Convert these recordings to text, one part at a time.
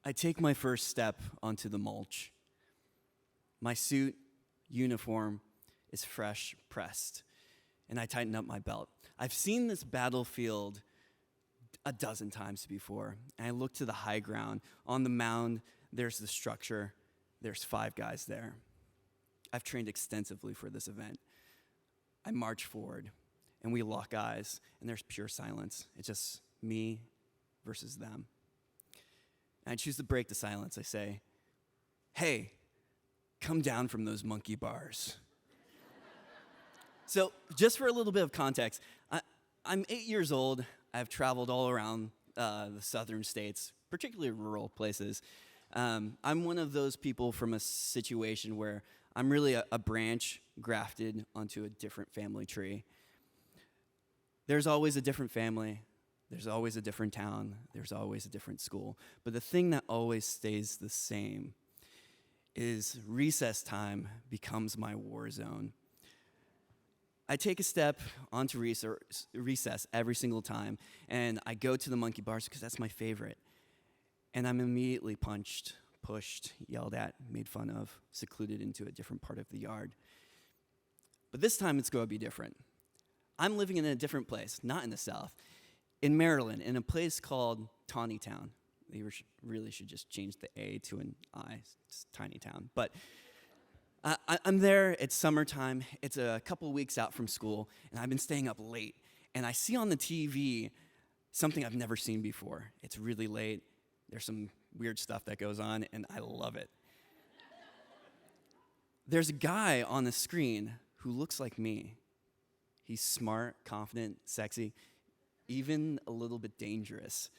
I take my first step onto the mulch. My suit, uniform, is fresh pressed, and I tighten up my belt. I've seen this battlefield a dozen times before, and I look to the high ground. On the mound, there's the structure. There's 5 guys there. I've trained extensively for this event. I march forward, and we lock eyes, and there's pure silence. It's just me versus them. And I choose to break the silence. I say, "Hey, come down from those monkey bars." So just for a little bit of context, I'm 8 years old. I've traveled all around the southern states, particularly rural places. I'm one of those people from a situation where I'm really a branch grafted onto a different family tree. There's always a different family. There's always a different town. There's always a different school. But the thing that always stays the same is recess time becomes my war zone. I take a step onto recess every single time, and I go to the monkey bars because that's my favorite. And I'm immediately punched, pushed, yelled at, made fun of, secluded into a different part of the yard. But this time it's going to be different. I'm living in a different place, not in the South, in Maryland, in a place called Tawny Town. They really should just change the A to an I. It's Tiny Town. But I'm there. It's summertime. It's a couple weeks out from school, and I've been staying up late. And I see on the TV something I've never seen before. It's really late. There's some weird stuff that goes on, and I love it. There's a guy on the screen who looks like me. He's smart, confident, sexy, even a little bit dangerous.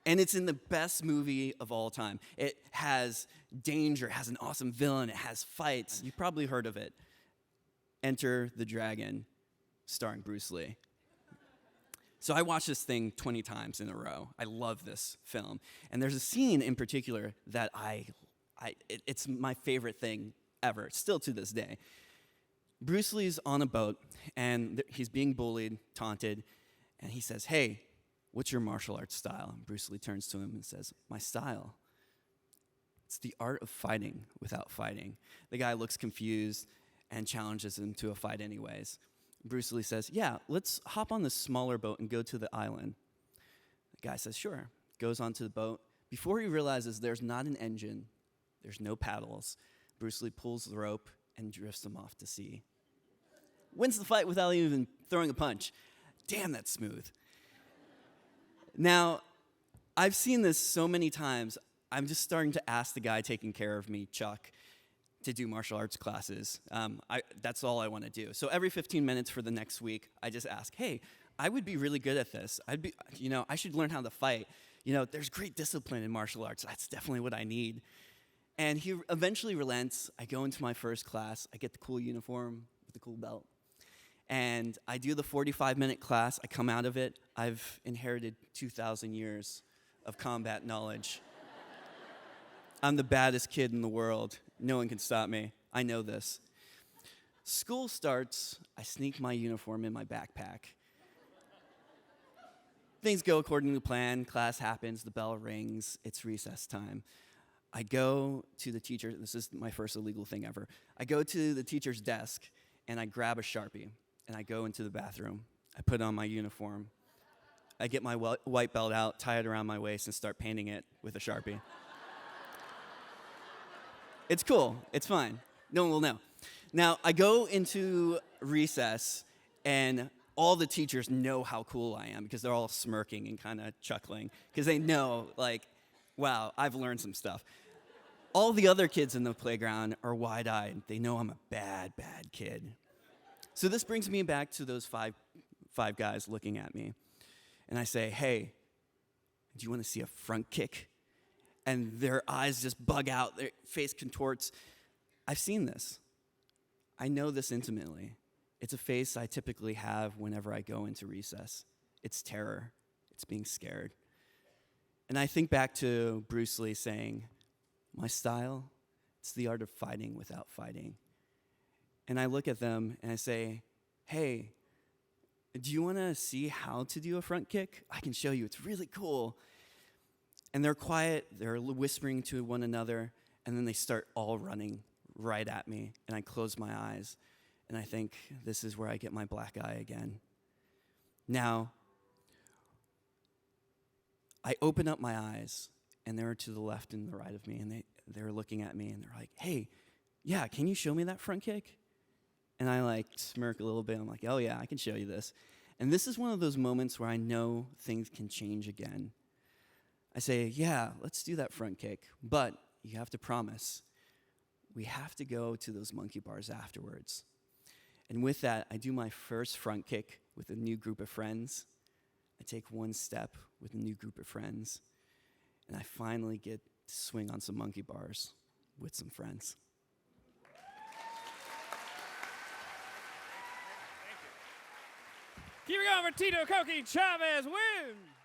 And it's in the best movie of all time. It has danger, it has an awesome villain, it has fights. You've probably heard of it. Enter the Dragon, starring Bruce Lee. So I watched this thing 20 times in a row. I love this film. And there's a scene in particular that it's my favorite thing ever, still to this day. Bruce Lee's on a boat, and he's being bullied, taunted, and he says, "Hey, what's your martial arts style?" And Bruce Lee turns to him and says, "My style, it's the art of fighting without fighting." The guy looks confused and challenges him to a fight anyways. Bruce Lee says, "Yeah, let's hop on this smaller boat and go to the island." The guy says, "Sure." Goes onto the boat. Before he realizes there's not an engine, there's no paddles, Bruce Lee pulls the rope and drifts him off to sea. Wins the fight without even throwing a punch. Damn, that's smooth. Now, I've seen this so many times, I'm just starting to ask the guy taking care of me, Chuck, to do martial arts classes. That's all I want to do. So every 15 minutes for the next week, I just ask, "Hey, I would be really good at this. I should learn how to fight. There's great discipline in martial arts. That's definitely what I need." And he eventually relents. I go into my first class. I get the cool uniform with the cool belt. And I do the 45-minute class. I come out of it. I've inherited 2,000 years of combat knowledge. I'm the baddest kid in the world. No one can stop me. I know this. School starts. I sneak my uniform in my backpack. Things go according to plan. Class happens. The bell rings. It's recess time. I go to the teacher. This is my first illegal thing ever. I go to the teacher's desk, and I grab a Sharpie. And I go into the bathroom. I put on my uniform. I get my white belt out, tie it around my waist, and start painting it with a Sharpie. It's cool. It's fine. No one will know. Now, I go into recess, and all the teachers know how cool I am because they're all smirking and kind of chuckling because they know, wow, I've learned some stuff. All the other kids in the playground are wide-eyed. They know I'm a bad, bad kid. So this brings me back to those five guys looking at me. And I say, "Hey, do you want to see a front kick?" And their eyes just bug out. Their face contorts. I've seen this. I know this intimately. It's a face I typically have whenever I go into recess. It's terror. It's being scared. And I think back to Bruce Lee saying, "My style, it's the art of fighting without fighting." And I look at them and I say, "Hey, do you want to see how to do a front kick? I can show you. It's really cool." And they're quiet, they're whispering to one another, and then they start all running right at me. And I close my eyes, and I think, this is where I get my black eye again. Now, I open up my eyes, and they're to the left and the right of me, and they're looking at me, and they're like, hey, yeah, can you show me that front kick? And I like smirk a little bit. I'm like, oh yeah, I can show you this. And this is one of those moments where I know things can change again. I say, yeah, let's do that front kick, but you have to promise, we have to go to those monkey bars afterwards. And with that, I do my first front kick with a new group of friends. I take one step with a new group of friends, and I finally get to swing on some monkey bars with some friends. Keep it going for Tito Chavez-Nguyen.